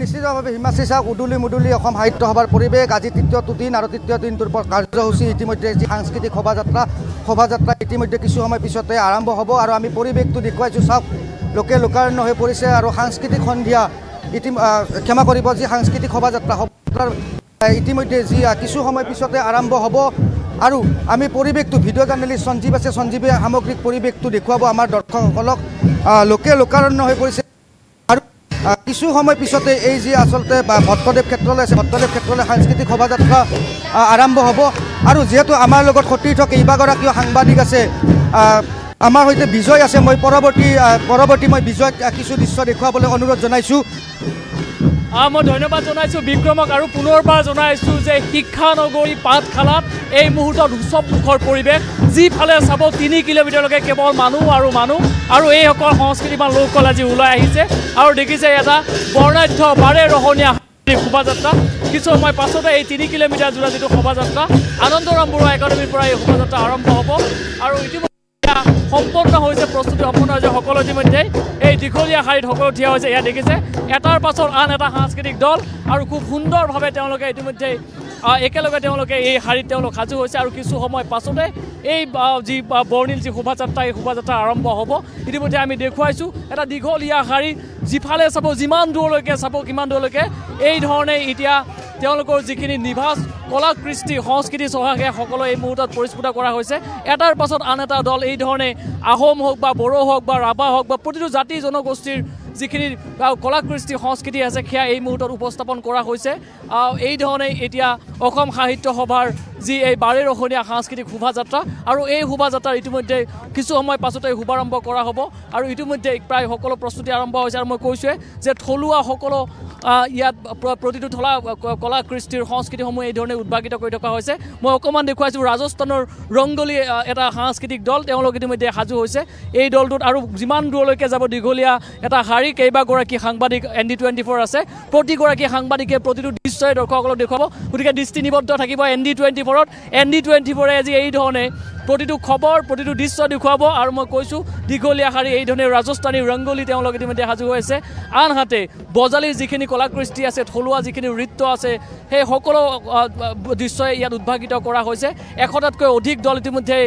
নিশ্চিতভাৱে হিমাশ্ৰী চাওক উদুলি মুদুলি অসম সাহিত্য সভাৰ পৰিৱেশ আজি তৃতীয়টো দিন আৰু তৃতীয় দিনটোৰ কাৰ্যসূচী ইতিমধ্যে যি সাংস্কৃতিক শোভাযাত্ৰা ইতিমধ্যে কিছু সময় পিছতে আৰম্ভ হ'ব আৰু আমি পৰিৱেশটো দেখুৱাইছোঁ চাওক লোকে লোকাৰণ্য হৈ পৰিছে আৰু সাংস্কৃতিক সন্ধিয়া ক্ষমা কৰিব যি সাংস্কৃতিক শোভাযাত্ৰা ইতিমধ্যে যি কিছু সময় পিছতে আৰম্ভ হ'ব আৰু আমি পৰিৱেশটো ভিডিঅ' জাৰ্নেলিষ্ট সঞ্জীৱ আছে সঞ্জীৱে সামগ্ৰিক পৰিৱেশটো দেখুৱাব আমাৰ দৰ্শকসকলক লোকে লোকাৰণ্য হৈ পৰিছে আৰু কিছু সময় পিছতে এই যি আচলতে ভট্টদেৱ ক্ষেত্ৰলৈ আছে ভট্টদেৱ ক্ষেত্ৰলৈ সাংস্কৃতিক শোভাযাত্ৰা আৰম্ভ হ'ব আৰু যিহেতু আমাৰ লগত সতীৰ্থ কেইবাগৰাকীও সাংবাদিক আছে আমাৰ সৈতে বিজয় আছে মই পৰৱৰ্তী মই বিজয়ক কিছু দৃশ্য দেখুৱাবলৈ অনুৰোধ জনাইছোঁ মই ধন্যবাদ জনাইছোঁ বিক্ৰমক আৰু পুনৰবাৰ জনাইছোঁ যে শিক্ষানগৰী পাঠশালাত এই মুহূৰ্তত উৎসৱ মুখৰ পৰিৱেশ যিফালে চাব 3 কিলোমিটাৰলৈকে কেৱল মানুহ আৰু এইসকল সংস্কৃতিবান লোকসকল আজি ওলাই আহিছে আৰু দেখিছে এটা বৰ্ণাঢ্য বাৰেৰহণীয়া শোভাযাত্ৰা কিছু সময় পাছতে এই 3 কিলোমিটাৰ জোৰা যিটো শোভাযাত্ৰা আনন্দৰাম বৰুৱা একাডেমীৰ পৰা এই শোভাযাত্ৰা আৰম্ভ হ'ব আৰু ইতিমধ্যে সম্পূৰ্ণ হৈছে প্ৰস্তুতি সম্পূৰ্ণ হৈছে সকলো ইতিমধ্যে এই দীঘলীয়া শাৰীত সকলো থিয় হৈছে এয়া দেখিছে এটাৰ পাছত আন এটা সাংস্কৃতিক দল আৰু খুব সুন্দৰভাৱে তেওঁলোকে ইতিমধ্যে একেলগে তেওঁলোকে এই শাৰীত তেওঁলোক সাজু হৈছে আৰু কিছু সময় পাছতে এই যি বৰ্ণিল যি শোভাযাত্ৰা এই শোভাযাত্ৰা আৰম্ভ হ'ব ইতিমধ্যে আমি দেখুৱাইছোঁ এটা দীঘলীয়া শাৰী যিফালে চাব যিমান দূৰলৈকে চাব কিমান দূৰলৈকে এই ধৰণে এতিয়া তেওঁলোকৰ যিখিনি নিভাঁজ কলা কৃষ্টি সংস্কৃতি চহাকে সকলো এই মুহূৰ্তত পৰিস্ফুট কৰা হৈছে এটাৰ পাছত আন এটা দল এই ধৰণে আহোম হওক বা বড়ো হওক বা ৰাভা হওক বা প্ৰতিটো জাতি জনগোষ্ঠীৰ যিখিনি কলা কৃষ্টি সংস্কৃতি আছে সেয়া এই মুহূৰ্তত উপস্থাপন কৰা হৈছে এই ধৰণে এতিয়া অসম সাহিত্য সভাৰ যি এই বাৰেৰহণীয়া সাংস্কৃতিক শোভাযাত্ৰা আৰু এই শোভাযাত্ৰাৰ ইতিমধ্যে কিছু সময় পাছতে শুভাৰম্ভ কৰা হ'ব আৰু ইতিমধ্যে প্ৰায় সকলো প্ৰস্তুতি আৰম্ভ হৈছে আৰু মই কৈছোঁৱে যে থলুৱা সকলো ইয়াত প্ৰতিটো থলা কলা কৃষ্টিৰ সংস্কৃতিসমূহ এই ধৰণে উদ্ভাৱিত কৰি থকা হৈছে মই অকণমান দেখুৱাইছোঁ ৰাজস্থানৰ ৰংগলী এটা সাংস্কৃতিক দল তেওঁলোক ইতিমধ্যে সাজু হৈছে এই দলটোত আৰু যিমান দূৰলৈকে যাব দীঘলীয়া এটা শাৰী কেইবাগৰাকী সাংবাদিক ND24 আছে প্ৰতিগৰাকী সাংবাদিকে প্ৰতিটো দৃশ্যই দৰ্শকসকলক দেখুৱাব গতিকে দৃষ্টি নিবদ্ধ থাকিব ND24ত ND24 আজি এই ধৰণে প্ৰতিটো খবৰ প্ৰতিটো দৃশ্য দেখুৱাব আৰু মই কৈছোঁ দীঘলীয়া শাৰী এই ধৰণে ৰাজস্থানী ৰংগলী তেওঁলোক ইতিমধ্যে সাজু হৈছে আনহাতে বজালীৰ যিখিনি কলা কৃষ্টি আছে থলুৱা যিখিনি নৃত্য আছে সেই সকলো দৃশ্যই ইয়াত উদ্ভাৱিত কৰা হৈছে 100টাতকৈ অধিক দল ইতিমধ্যে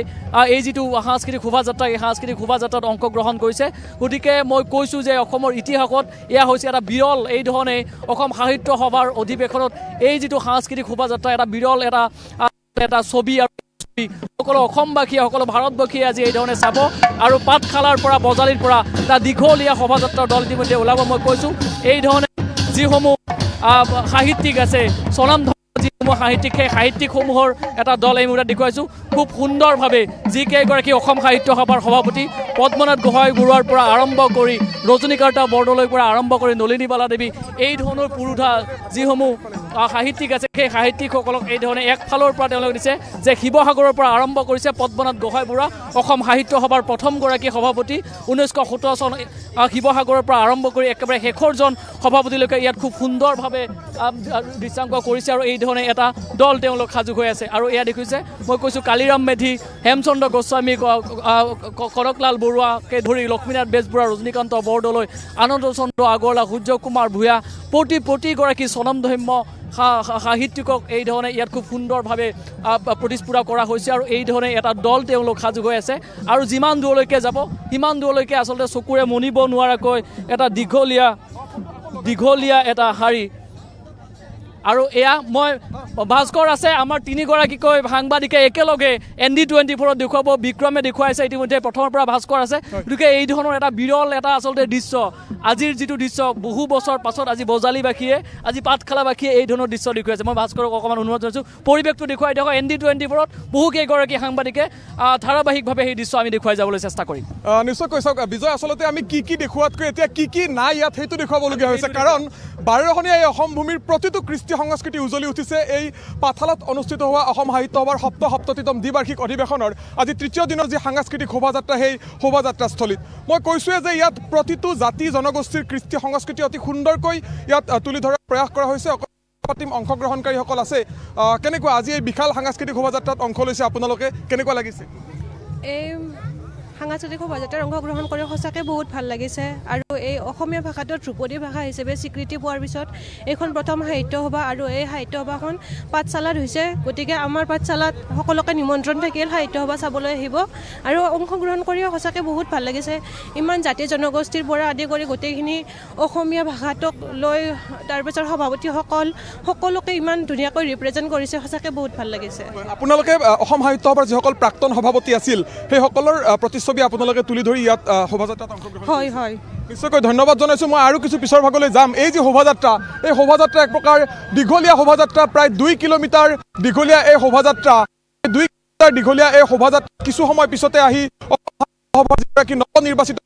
এই যিটো সাংস্কৃতিক শোভাযাত্ৰা এই সাংস্কৃতিক শোভাযাত্ৰাত অংশগ্ৰহণ কৰিছে গতিকে মই কৈছোঁ যে অসমৰ ইতিহাসত এয়া হৈছে এটা বিৰল এই ধৰণে অসম সাহিত্য সভাৰ অধিৱেশনত এই যিটো সাংস্কৃতিক শোভাযাত্ৰা এটা বিৰল এটা ছবি আৰু সকলো অসমবাসীয়ে সকলো ভাৰতবাসীয়ে আজি এই ধৰণে চাব আৰু পাঠশালাৰ পৰা বজালীৰ পৰা এটা দীঘলীয়া শোভাযাত্ৰাৰ দল ইতিমধ্যে ওলাব মই কৈছোঁ এই ধৰণে যিসমূহ সাহিত্যিক আছে স্বনামধন্য যিসমূহ সাহিত্যিক সেই সাহিত্যিকসমূহৰ এটা দল এই মুহূৰ্তত দেখুৱাইছোঁ খুব সুন্দৰভাৱে যিকেইগৰাকী অসম সাহিত্য সভাৰ সভাপতি পদ্মনাথ গোহাঁই বৰুৱাৰ পৰা আৰম্ভ কৰি ৰজনীকান্ত বৰদলৈৰ পৰা আৰম্ভ কৰি নলিনীবালা দেৱী এই ধৰণৰ পুৰুধা যিসমূহ সাহিত্যিক আছে সেই সাহিত্যিকসকলক এই ধৰণে একফালৰ পৰা তেওঁলোকে দিছে যে শিৱসাগৰৰ পৰা আৰম্ভ কৰিছে পদ্মনাথ গোহাঁই বৰুৱা অসম সাহিত্য সভাৰ প্ৰথমগৰাকী সভাপতি 1917 চন শিৱসাগৰৰ পৰা আৰম্ভ কৰি একেবাৰে শেষৰজন সভাপতিলৈকে ইয়াত খুব সুন্দৰভাৱে দৃশ্যাংক কৰিছে আৰু এই ধৰণে এটা দল তেওঁলোক সাজু হৈ আছে আৰু এয়া দেখিছে মই কৈছোঁ কালিৰাম মেধি হেমচন্দ্ৰ গোস্বামী কনকলাল বৰুৱাকে ধৰি লক্ষ্মীনাথ বেজবৰুৱা ৰজনীকান্ত বৰদলৈ আনন্দ চন্দ্ৰ আগৰৱালা সূৰ্য কুমাৰ ভূঞা প্ৰতিগৰাকী স্বনামধন্য সাহিত্যিকক এই ধৰণে ইয়াত খুব সুন্দৰভাৱে প্ৰতিস্ফুট কৰা হৈছে আৰু এই ধৰণে এটা দল তেওঁলোক সাজু হৈ আছে আৰু যিমান দূৰলৈকে যাব সিমান দূৰলৈকে আচলতে চকুৰে মনিব নোৱাৰাকৈ এটা দীঘলীয়া এটা শাৰী আৰু এয়া মই ভাস্কৰ আছে আমাৰ 3গৰাকীকৈ সাংবাদিকে একেলগে ND24ত দেখুৱাব বিক্ৰমে দেখুৱাইছে ইতিমধ্যে প্ৰথমৰ পৰা ভাস্কৰ আছে গতিকে এই ধৰণৰ এটা বিৰল এটা আচলতে দৃশ্য আজিৰ যিটো দৃশ্য বহু বছৰ পাছত আজি বজালীবাসীয়ে আজি পাঠশালাবাসীয়ে এই ধৰণৰ দৃশ্য দেখুৱাইছে মই ভাস্কৰক অকণমান অনুৰোধ কৰিছোঁ পৰিৱেশটো দেখুৱাই দিয়ক ND24ত বহুকেইগৰাকী সাংবাদিকে ধাৰাবাহিকভাৱে সেই দৃশ্য আমি দেখুৱাই যাবলৈ চেষ্টা কৰিম নিশ্চয়কৈ চাওক বিজয় আচলতে আমি কি দেখুৱাতকৈ এতিয়া কি নাই ইয়াত সেইটো দেখুৱাবলগীয়া হৈছে কাৰণ বাৰেৰহণীয়া এই অসম ভূমিৰ প্ৰতিটো কৃষ্টি সংস্কৃতি উজলি উঠিছে এই পাঠশালাত অনুষ্ঠিত হোৱা অসম সাহিত্য সভাৰ 77তম দ্বিবাৰ্ষিক অধিৱেশনৰ আজি তৃতীয় দিনৰ যি সাংস্কৃতিক শোভাযাত্ৰা সেই শোভাযাত্ৰাস্থলীত মই কৈছোঁৱে যে ইয়াত প্ৰতিটো জাতি জনগোষ্ঠীৰ কৃষ্টি সংস্কৃতি অতি সুন্দৰকৈ ইয়াত তুলি ধৰাৰ প্ৰয়াস কৰা হৈছে পাতিম অংশগ্ৰহণকাৰীসকল আছে কেনেকুৱা আজি এই বিশাল সাংস্কৃতিক শোভাযাত্ৰাত অংশ লৈছে আপোনালোকে কেনেকুৱা লাগিছে এই সাংস্কৃতিক শোভাযাত্ৰাত অংশগ্ৰহণ কৰি সঁচাকৈ বহুত ভাল লাগিছে আৰু এই অসমীয়া ভাষাটো ধ্ৰুপদী ভাষা হিচাপে স্বীকৃতি পোৱাৰ পিছত এইখন প্ৰথম সাহিত্য সভা আৰু এই সাহিত্য সভাখন পাঠশালাত হৈছে গতিকে আমাৰ পাঠশালাত সকলোকে নিমন্ত্ৰণ থাকিল সাহিত্য সভা চাবলৈ আহিব আৰু অংশগ্ৰহণ কৰিও সঁচাকৈ বহুত ভাল লাগিছে ইমান জাতি জনগোষ্ঠীৰ পৰা আদি কৰি গোটেইখিনি অসমীয়া ভাষাটোক লৈ তাৰপিছত সভাপতিসকল সকলোকে ইমান ধুনীয়াকৈ ৰিপ্ৰেজেণ্ট কৰিছে সঁচাকৈ বহুত ভাল লাগিছে আপোনালোকে অসম সাহিত্য সভাৰ যিসকল প্ৰাক্তন সভাপতি আছিল সেইসকলৰ প্ৰতিচ্ছবি আপোনালোকে তুলি ধৰি ইয়াত শোভাযাত্ৰাত অংশগ্ৰহণ হয় হয় নিশ্চয়কৈ ধন্যবাদ জনাইছোঁ মই আৰু কিছু পিছৰ ভাগলৈ যাম এই যি শোভাযাত্ৰা এই শোভাযাত্ৰা এক প্ৰকাৰ দীঘলীয়া শোভাযাত্ৰা প্ৰায় 2 কিলোমিটাৰ দীঘলীয়া এই শোভাযাত্ৰা 2 কিলোমিটাৰ দীঘলীয়া এই শোভাযাত্ৰা কিছু সময় পিছতে আহি সভাপতি নৱনিৰ্বাচিত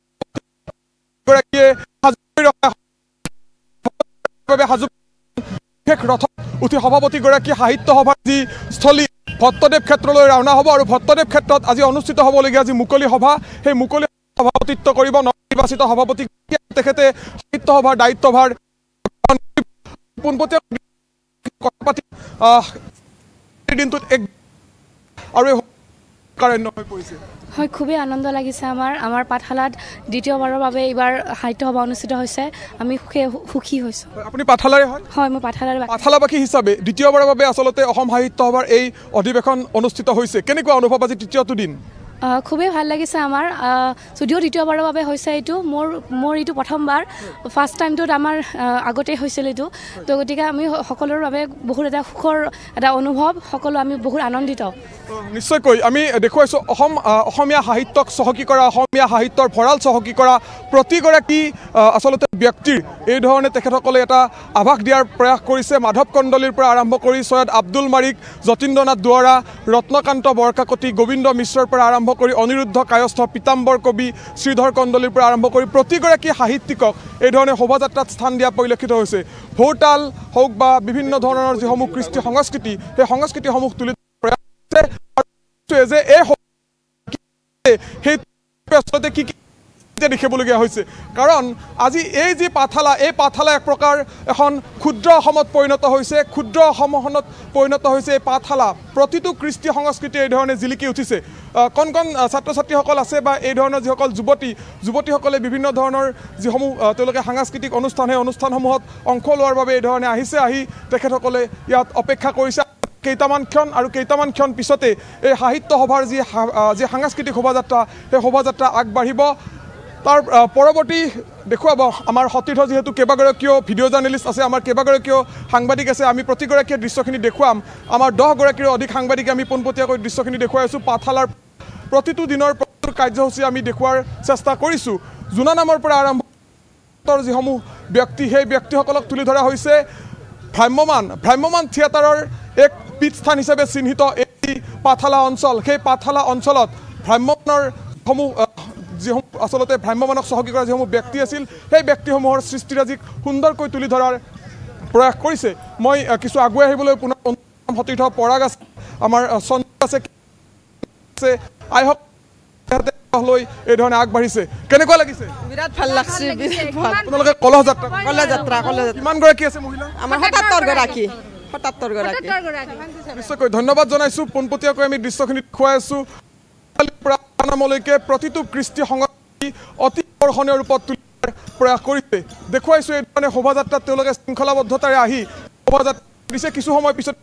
গৰাকীয়ে ৰথত উঠি সভাপতিগৰাকী সাহিত্য সভাৰ যি স্থলী ভট্টদেৱ ক্ষেত্ৰলৈ ৰাওনা হ'ব আৰু ভট্টদেৱ ক্ষেত্ৰত আজি অনুষ্ঠিত হ'বলগীয়া যি মুকলি সভা সেই মুকলি সভাপতিত্ব কৰিব নৱনিৰ্বাচিত সভাপতি তেখেতে সাহিত্য সভাৰ দায়িত্বভাৰ পোনপটীয়া কথা পাতি দিনটোত এক আৰু কাৰণ্য হৈ পৰিছে হয় খুবেই আনন্দ লাগিছে আমাৰ পাঠশালাত দ্বিতীয়বাৰৰ বাবে এইবাৰ সাহিত্য সভা অনুষ্ঠিত হৈছে আমি সুখী হৈছোঁ আপুনি পাঠশালাৰে হয় মই পাঠশালাবাসী হিচাপে দ্বিতীয়বাৰৰ বাবে আচলতে অসম সাহিত্য সভাৰ এই অধিৱেশন অনুষ্ঠিত হৈছে কেনেকুৱা অনুভৱ আজি তৃতীয়টো দিন খুবেই ভাল লাগিছে আমাৰ যদিও দ্বিতীয়বাৰৰ বাবে হৈছে এইটো মোৰ এইটো প্ৰথমবাৰ ফাৰ্ষ্ট টাইমটোত আমাৰ আগতেই হৈছিল এইটো তো গতিকে আমি সকলোৰে বাবে বহুত এটা সুখৰ এটা অনুভৱ সকলো আমি বহুত আনন্দিত নিশ্চয়কৈ আমি দেখুৱাইছোঁ অসমীয়া সাহিত্যক চহকী কৰা অসমীয়া সাহিত্যৰ ভঁৰাল চহকী কৰা প্ৰতিগৰাকী আচলতে ব্যক্তিৰ এই ধৰণে তেখেতসকলে এটা আভাস দিয়াৰ প্ৰয়াস কৰিছে মাধৱ কণ্ডলীৰ পৰা আৰম্ভ কৰি সৈয়দ আব্দুল মালিক যতীন্দ্ৰনাথ দুৱৰা ৰত্নকান্ত বৰকাকতি গোবিন্দ মিশ্ৰৰ পৰা আৰম্ভ কৰি অনিৰুদ্ধ কায়স্থ পীতাম্বৰ কবি শ্ৰীধৰ কণ্ডলীৰ পৰা আৰম্ভ কৰি প্ৰতিগৰাকী সাহিত্যিকক এই ধৰণে শোভাযাত্ৰাত স্থান দিয়া পৰিলক্ষিত হৈছে ভোৰতাল হওক বা বিভিন্ন ধৰণৰ যিসমূহ কৃষ্টি সংস্কৃতি সেই সংস্কৃতিসমূহ তুলি যে এই আচলতে কি দেখিবলগীয়া হৈছে কাৰণ আজি এই যি পাঠশালা এই পাঠশালা এক প্ৰকাৰ এখন ক্ষুদ্ৰ অসমত পৰিণত হৈছে ক্ষুদ্ৰ অসমখনত পৰিণত হৈছে এই পাঠশালা প্ৰতিটো কৃষ্টি সংস্কৃতি এই ধৰণে জিলিকি উঠিছে কণ কণ ছাত্ৰ ছাত্ৰীসকল আছে বা এই ধৰণৰ যিসকল যুৱতীসকলে বিভিন্ন ধৰণৰ যিসমূহ তেওঁলোকে সাংস্কৃতিক অনুষ্ঠান সেই অনুষ্ঠানসমূহত অংশ লোৱাৰ বাবে এই ধৰণে আহিছে আহি তেখেতসকলে ইয়াত অপেক্ষা কৰিছে কেইটামান ক্ষণ পিছতে এই সাহিত্য সভাৰ যি সাংস্কৃতিক শোভাযাত্ৰা সেই শোভাযাত্ৰা আগবাঢ়িব তাৰ পৰৱৰ্তী দেখুৱাব আমাৰ সতীৰ্থ যিহেতু কেইবাগৰাকীও ভিডিঅ' জাৰ্নেলিষ্ট আছে আমাৰ কেইবাগৰাকীও সাংবাদিক আছে আমি প্ৰতিগৰাকীয়ে দৃশ্যখিনি দেখুৱাম আমাৰ 10 গৰাকীৰো অধিক সাংবাদিকে আমি পোনপটীয়াকৈ দৃশ্যখিনি দেখুৱাই আছোঁ পাঠশালাৰ প্ৰতিটো দিনৰ কাৰ্যসূচী আমি দেখুৱাৰ চেষ্টা কৰিছোঁ জোনা নামৰ পৰা আৰম্ভ যিসমূহ ব্যক্তি সেই ব্যক্তিসকলক তুলি ধৰা হৈছে ভ্ৰাম্যমান থিয়েটাৰৰ এক পীঠস্থান হিচাপে চিহ্নিত এই পাঠশালা অঞ্চল সেই পাঠশালা অঞ্চলত ভ্ৰাম্যমানৰ যিসমূহ আচলতে ভ্ৰাম্যমানক চহকী কৰা যিসমূহ ব্যক্তি আছিল সেই ব্যক্তিসমূহৰ সৃষ্টিৰাজিক সুন্দৰকৈ তুলি ধৰাৰ প্ৰয়াস কৰিছে মই কিছু আগুৱাই আহিবলৈ পুনৰ সতীৰ্থ পৰাগ আছে আমাৰ সঞ্জয় আছে আইহক লৈ এই ধৰণে আগবাঢ়িছে কেনেকুৱা লাগিছে বিৰাট ভাল লাগছে আপোনালোকে কলহ যাত্ৰা কিমান গৰাকী আছে মহিলা আমাৰ 77 গৰাকী নিশ্চয়কৈ ধন্যবাদ জনাইছোঁ পোনপটীয়াকৈ আমি দৃশ্যখিনি দেখুৱাই আছোঁ নামলৈকে প্ৰতিটো কৃষ্টি সংস্কৃতি অতি আকৰ্ষণীয় ৰূপত তুলিবৰ প্ৰয়াস কৰিছে দেখুৱাইছোঁ এই ধৰণে শোভাযাত্ৰাত তেওঁলোকে শৃংখলাবদ্ধতাৰে আহি শোভাযাত্ৰা দিছে কিছু সময় পিছত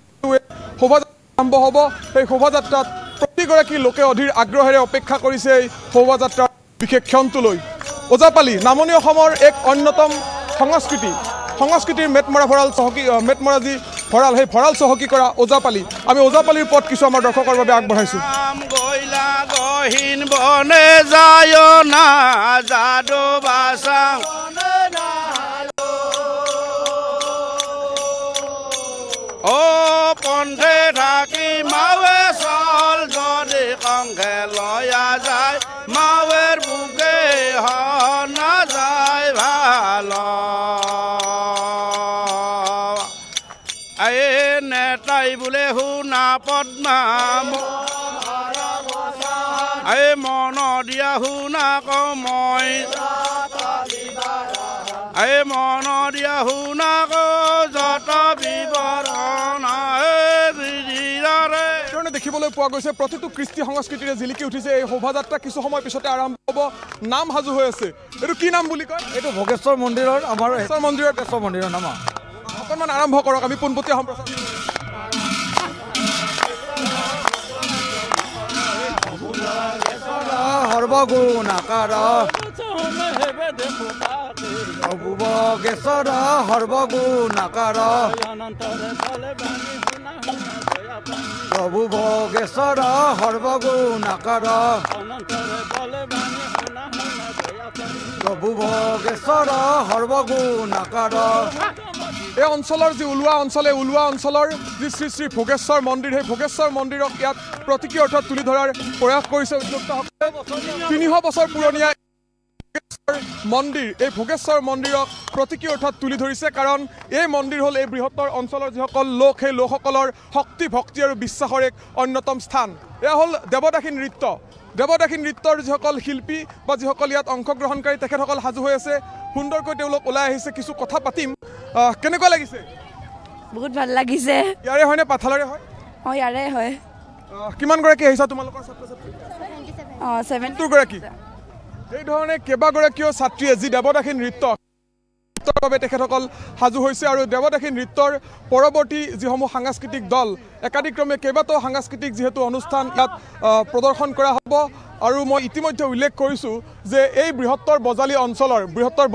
শোভাযাত্ৰা আৰম্ভ হ'ব সেই শোভাযাত্ৰাত প্ৰতিগৰাকী লোকে অধীৰ আগ্ৰহেৰে অপেক্ষা কৰিছে এই শোভাযাত্ৰাৰ বিশেষ ক্ষণটোলৈ ওজাপালি নামনি অসমৰ এক অন্যতম সংস্কৃতিৰ মেটমৰা যি ভঁৰাল সেই ভঁৰাল চহকী কৰা ওজাপালি আমি ওজাপালিৰ পথ কিছু আমাৰ দৰ্শকৰ বাবে আগবঢ়াইছোঁ পন্থে থাকি মাৱে চল যদি কংঘে লয়া যায় মাৱেৰ বুকে নাযায় ভাল নেতাই বোলে শুনা পদ্মা মন দিয়া শুনা কমই মন দিয়া শুনা ক যত বিৱৰণ দেখিবলৈ পোৱা গৈছে প্ৰতিটো কৃষ্টি সংস্কৃতিৰে জিলিকি উঠিছে এই শোভাযাত্ৰা কিছু সময় পিছতে আৰম্ভ হ'ব নাম সাজু হৈ আছে এইটো কি নাম বুলি কয় এইটো ভোগেশ্বৰ মন্দিৰৰ আমাৰ ভোগেশ্বৰ মন্দিৰৰ নাম অকণমান আৰম্ভ কৰক আমি পোনপটীয়া সম্প্ৰচাৰ সৰ্বগুণাকাৰ ভোগেশ্বৰ সৰ্বগুণাকাৰ প্ৰভু ভোগেশ্বৰ সৰ্বগুণাকাৰ প্ৰভু ভোগেশ্বৰ সৰ্বগুণাকাৰ এই অঞ্চলৰ যি ওলোৱা অঞ্চলৰ যি শ্ৰী শ্ৰী ভোগেশ্বৰ মন্দিৰ সেই ভোগেশ্বৰ মন্দিৰক ইয়াত প্ৰতীকী অৰ্থত তুলি ধৰাৰ প্ৰয়াস কৰিছে উদ্যোক্তাসকলে 300 বছৰ পুৰণীয়া মন্দিৰ এই ভোগেশ্বৰ মন্দিৰক প্ৰতীকী অৰ্থত তুলি ধৰিছে কাৰণ এই মন্দিৰ হ'ল এই বৃহত্তৰ অঞ্চলৰ যিসকল লোক সেই লোকসকলৰ শক্তি ভক্তি আৰু বিশ্বাসৰ এক অন্যতম স্থান এয়া হ'ল দেৱদাসী নৃত্যৰ যিসকল শিল্পী বা যিসকল ইয়াত অংশগ্ৰহণকাৰী তেখেতসকল সাজু হৈ আছে সুন্দৰকৈ তেওঁলোক ওলাই আহিছে কিছু কথা পাতিম কেনেকুৱা লাগিছে বহুত ভাল লাগিছে ইয়াৰে হয়নে পাঠালৰে হয় ইয়াৰে হয় কিমানগৰাকী আহিছা তোমালোকৰ ছাত্ৰ ছাত্ৰী 7 গৰাকী এই ধৰণে কেইবাগৰাকীও ছাত্ৰীয়ে যি দেৱদাসী নৃত্যৰ বাবে তেখেতসকল সাজু হৈছে আৰু দেৱদাসী নৃত্যৰ পৰৱৰ্তী যিসমূহ সাংস্কৃতিক দল একাদিক্ৰমে কেইবাটাও সাংস্কৃতিক যিহেতু অনুষ্ঠান ইয়াত প্ৰদৰ্শন কৰা হ'ব আৰু মই ইতিমধ্যে উল্লেখ কৰিছোঁ যে এই বৃহত্তৰ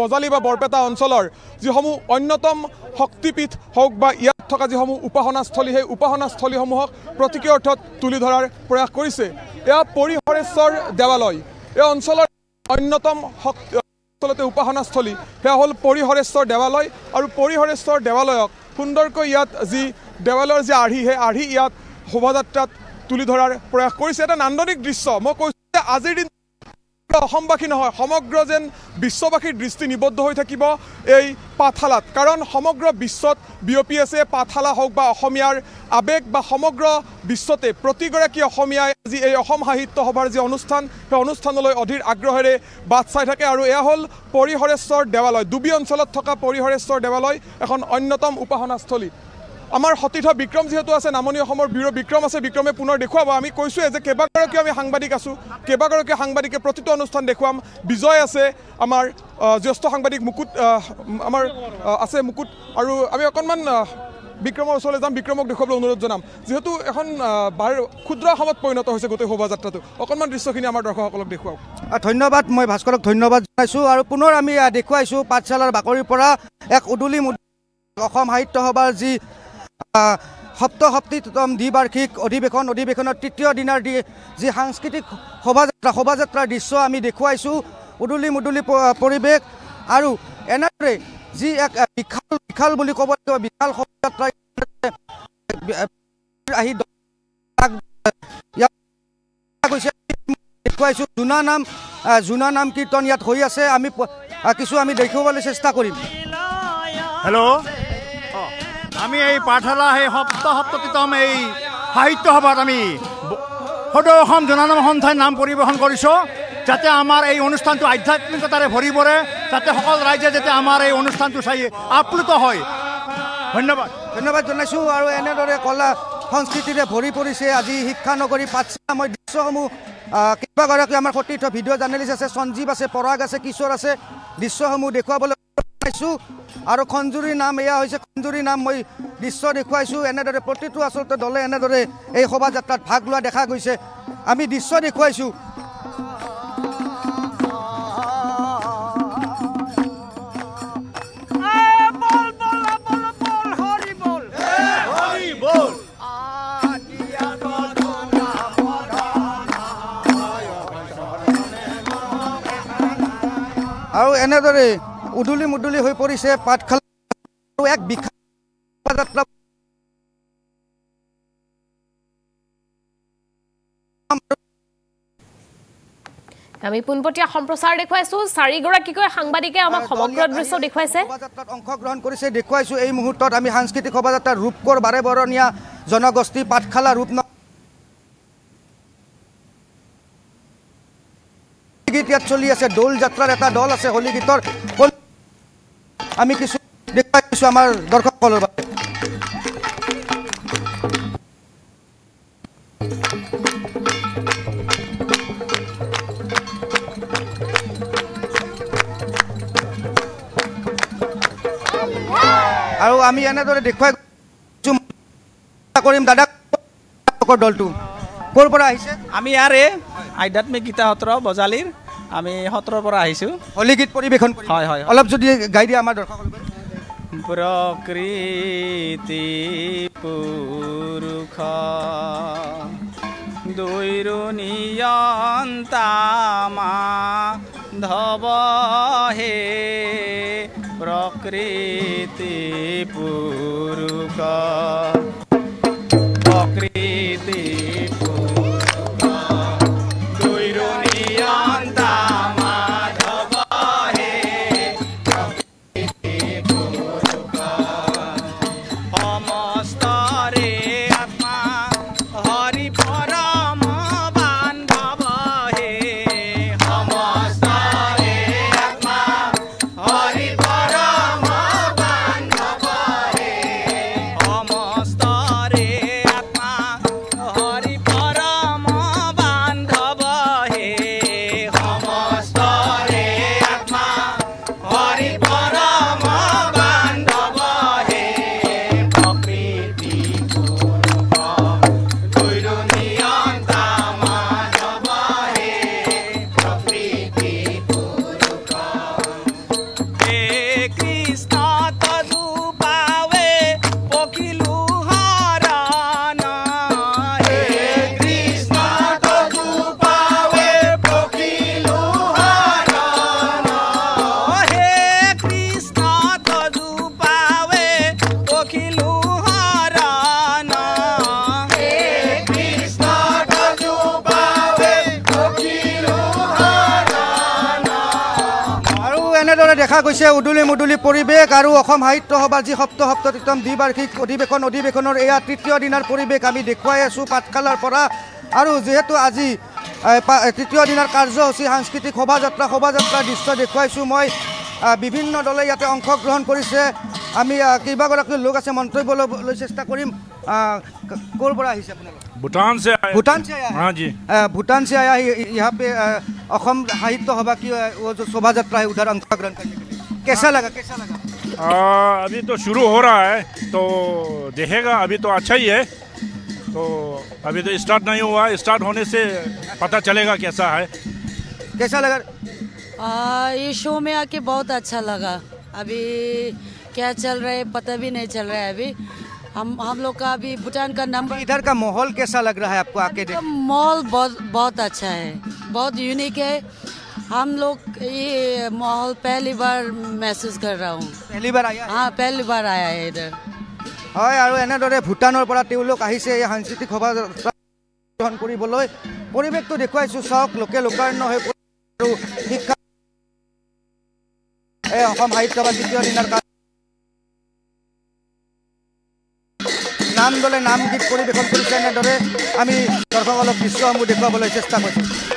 বজালী বা বৰপেটা অঞ্চলৰ যিসমূহ অন্যতম শক্তিপীঠ হওক বা ইয়াত থকা যিসমূহ উপাসনাস্থলী সেই উপাসনাস্থলীসমূহক প্ৰতীকী অৰ্থত তুলি ধৰাৰ প্ৰয়াস কৰিছে এয়া পৰিহৰেশ্বৰ দেৱালয় এই অঞ্চলৰ অন্যতম উপাসনাস্থলী সেয়া হ'ল পৰিহৰেশ্বৰ দেৱালয় আৰু পৰিহৰেশ্বৰ দেৱালয়ক সুন্দৰকৈ ইয়াত যি দেৱালয়ৰ যি আৰ্হি সেই আৰ্হি ইয়াত শোভাযাত্ৰাত তুলি ধৰাৰ প্ৰয়াস কৰিছে এটা নান্দনিক দৃশ্য মই কৈছোঁ যে আজিৰ দিন অসমবাসী নহয় সমগ্ৰ যেন বিশ্ববাসীৰ দৃষ্টি নিবদ্ধ হৈ থাকিব এই পাঠশালাত কাৰণ সমগ্ৰ বিশ্বত বিয়পি আছে পাঠশালা হওক বা অসমীয়াৰ আৱেগ বা সমগ্ৰ বিশ্বতে প্ৰতিগৰাকী অসমীয়াই আজি এই অসম সাহিত্য সভাৰ যি অনুষ্ঠান সেই অনুষ্ঠানলৈ অধীৰ আগ্ৰহেৰে বাট চাই থাকে আৰু এয়া হ'ল পৰিহৰেশ্বৰ দেৱালয় ডুবি অঞ্চলত থকা পৰিহৰেশ্বৰ দেৱালয় এখন অন্যতম উপাসনাস্থলী আমাৰ সতীৰ্থ বিক্ৰম যিহেতু আছে নামনি অসমৰ ব্যুৰ বিক্ৰম আছে বিক্ৰমে পুনৰ দেখুৱাব আমি কৈছোঁৱে যে কেইবাগৰাকীও আমি সাংবাদিক আছোঁ কেইবাগৰাকী সাংবাদিকে প্ৰতিটো অনুষ্ঠান দেখুৱাম বিজয় আছে আমাৰ জ্যেষ্ঠ সাংবাদিক মুকুট আমাৰ আছে মুকুট আৰু আমি অকণমান বিক্ৰমৰ ওচৰলৈ যাম বিক্ৰমক দেখুৱাবলৈ অনুৰোধ জনাম যিহেতু এখন ক্ষুদ্ৰ অসমত পৰিণত হৈছে গোটেই শোভাযাত্ৰাটো অকণমান দৃশ্যখিনি আমাৰ দৰ্শকসকলক দেখুৱাওক ধন্যবাদ মই ভাস্কৰক ধন্যবাদ জনাইছোঁ আৰু পুনৰ আমি দেখুৱাইছোঁ পাঠশালাৰ বাকৰিৰ পৰা এক উদুলি অসম সাহিত্য সভাৰ যি সপ্তম দ্বিবাৰ্ষিক অধিৱেশনৰ তৃতীয় দিনাৰ যি সাংস্কৃতিক শোভাযাত্ৰাৰ দৃশ্য আমি দেখুৱাইছোঁ উদুলি মুদুলি পৰিৱেশ আৰু এনেদৰে যি এক বিশাল বুলি ক'ব লাগিব বিশাল শোভাযাত্ৰা আহি দেখুৱাইছোঁ জোনা নাম কীৰ্তন ইয়াত হৈ আছে আমি কিছু আমি দেখুৱাবলৈ চেষ্টা কৰিম হেল্ল' আমি এই পাঠশালা সেই সপ্তমতম এই সাহিত্য সভাত আমি সদৌ অসম জনানাম সন্থাই নাম পৰিৱেশন কৰিছোঁ যাতে আমাৰ এই অনুষ্ঠানটো আধ্যাত্মিকতাৰে ভৰি পৰে যাতে সকলো ৰাইজে যাতে আমাৰ এই অনুষ্ঠানটো চাই আপ্লুত হয় ধন্যবাদ জনাইছোঁ আৰু এনেদৰে কলা সংস্কৃতিৰে ভৰি পৰিছে আজি শিক্ষানগৰী পাঠশালা মই দৃশ্যসমূহ কেইবাগৰাকী আমাৰ সতীৰ্থ ভিডিঅ' জাৰ্নেলিষ্ট আছে সঞ্জীৱ আছে পৰাগ আছে কিশোৰ আছে দৃশ্যসমূহ দেখুৱাবলৈ আৰু খঞ্জুৰীৰ নাম এয়া হৈছে খঞ্জুৰীৰ নাম মই দৃশ্য দেখুৱাইছোঁ এনেদৰে প্ৰতিটো আচলতে দলে এনেদৰে এই শোভাযাত্ৰাত ভাগ লোৱা দেখা গৈছে আমি দৃশ্য দেখুৱাইছোঁ আৰু এনেদৰে উদুলি মুদুলি হৈ পৰিছে পাঠশালা আৰু এক বিশাল শোভাযাত্ৰা আমি পোনপটীয়া সম্প্ৰচাৰ দেখুৱাইছোঁ চাৰিগৰাকীকৈ সাংবাদিকে আমাক সমগ্ৰ দৃশ্য দেখুৱাইছে শোভাযাত্ৰাত অংশগ্ৰহণ কৰিছে দেখুৱাইছোঁ এই মুহূৰ্তত আমি সাংস্কৃতিক শোভাযাত্ৰাৰ ৰূপকৰ বাৰে বৰণীয়া জনগোষ্ঠী পাঠশালা ৰূপ গীত ইয়াত চলি আছে দৌল যাত্ৰাৰ এটা দল আছে হোলী গীতৰ আমি কিছু দেখুৱাইছোঁ আমাৰ দৰ্শকসকলৰ বাবে আমি এনেদৰে দেখুৱাই কৰিম দাদা দলটো ক'ৰ পৰা আহিছে আমি ইয়াৰে আধ্যাত্মিক গীতা সত্ৰ বজালীৰ আমি সত্ৰৰ পৰা আহিছোঁ হলি গীত পৰিৱেশন কৰিম হয় হয় অলপ যদি গাই দিয়ে আমাৰ দৰ্শকসকলক প্ৰকৃতি পুৰুষ দুইৰো নিয়ন্তা মাধৱ হে প্ৰকৃতি পুৰুষ প্ৰকৃতি দেখা গৈছে উদুলি মুদুলি পৰিৱেশ আৰু অসম সাহিত্য সভাৰ যি সপ্তমতম দ্বিবাৰ্ষিক অধিৱেশনৰ এয়া তৃতীয় দিনৰ পৰিৱেশ আমি দেখুৱাই আছোঁ পাঠশালাৰ পৰা আৰু যিহেতু আজি তৃতীয় দিনৰ কাৰ্যসূচী সাংস্কৃতিক শোভাযাত্ৰাৰ দৃশ্য দেখুৱাইছোঁ মই বিভিন্ন দলে ইয়াতে অংশগ্ৰহণ কৰিছে আমি কেইবাগৰাকী লোক আছে মন্তব্য ল'বলৈ চেষ্টা কৰিম ক'ৰ পৰা আহিছে আপোনালোক भूटान से आए हाँ जी भूटान से आया यहाँ पे असम साहित्य सभा की वो जो शोभा यात्रा है उधर अंशग्रहण करने के लिए कैसा लगा अभी तो शुरू हो रहा है तो देखेगा अभी तो अच्छा ही है तो अभी तो स्टार्ट नहीं हुआ स्टार्ट होने से पता चलेगा कैसा है कैसा लगा ये शो में आके बहुत अच्छा लगा अभी क्या चल रहा है पता भी नहीं चल रहा है अभी हम लोग का अभी भूटान का नंबर इधर का माहौल कैसा लग रहा है आपको आके माहौल बहुत अच्छा है बहुत यूनिक है हम लोग ये माहौल पहली बार महसूस कर रहा हूँ पहली बार आया हाँ पहली बार आया है इधर হয় আৰু এনেদৰে ভূটানৰ পৰা তেওঁলোক আহিছে এই সাংস্কৃতিক শোভাযাত্ৰা গ্ৰহণ কৰিবলৈ পৰিৱেশটো দেখুৱাইছোঁ চাওক লোকে লোকাৰণ্য হৈ আৰু শিক্ষা এই অসম সাহিত্য সভা তৃতীয় দিনৰ নাম দলে নাম গীত পৰিৱেশন কৰিছে এনেদৰে আমি দৰ্শকসকলক দৃশ্যসমূহ দেখুৱাবলৈ চেষ্টা কৰিছোঁ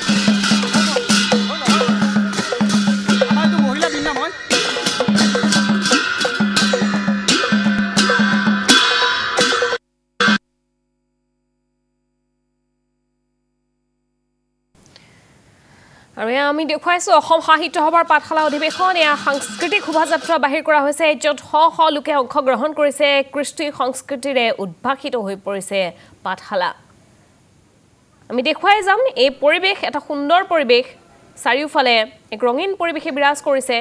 আৰু আমি দেখুৱাইছোঁ অসম সাহিত্য সভাৰ পাঠশালা অধিৱেশন এয়া সাংস্কৃতিক শোভাযাত্ৰা বাহিৰ কৰা হৈছে য'ত শ লোকে অংশগ্ৰহণ কৰিছে কৃষ্টি সংস্কৃতিৰে উদ্ভাসিত হৈ পৰিছে পাঠশালা আমি দেখুৱাই যাম এই পৰিৱেশ এটা সুন্দৰ পৰিৱেশ চাৰিওফালে এক ৰঙীন পৰিৱেশে বিৰাজ কৰিছে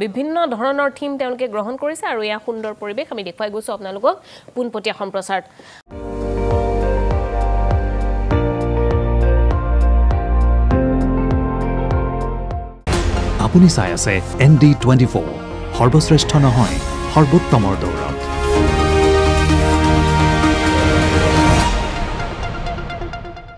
বিভিন্ন ধৰণৰ থিম তেওঁলোকে গ্ৰহণ কৰিছে আৰু এয়া সুন্দৰ পৰিৱেশ আমি দেখুৱাই গৈছোঁ আপোনালোকক পোনপটীয়া সম্প্ৰচাৰ আপুনি চাই আছে ND24 সৰ্বশ্ৰেষ্ঠ নহয় সৰ্বোত্তমৰ দৌৰত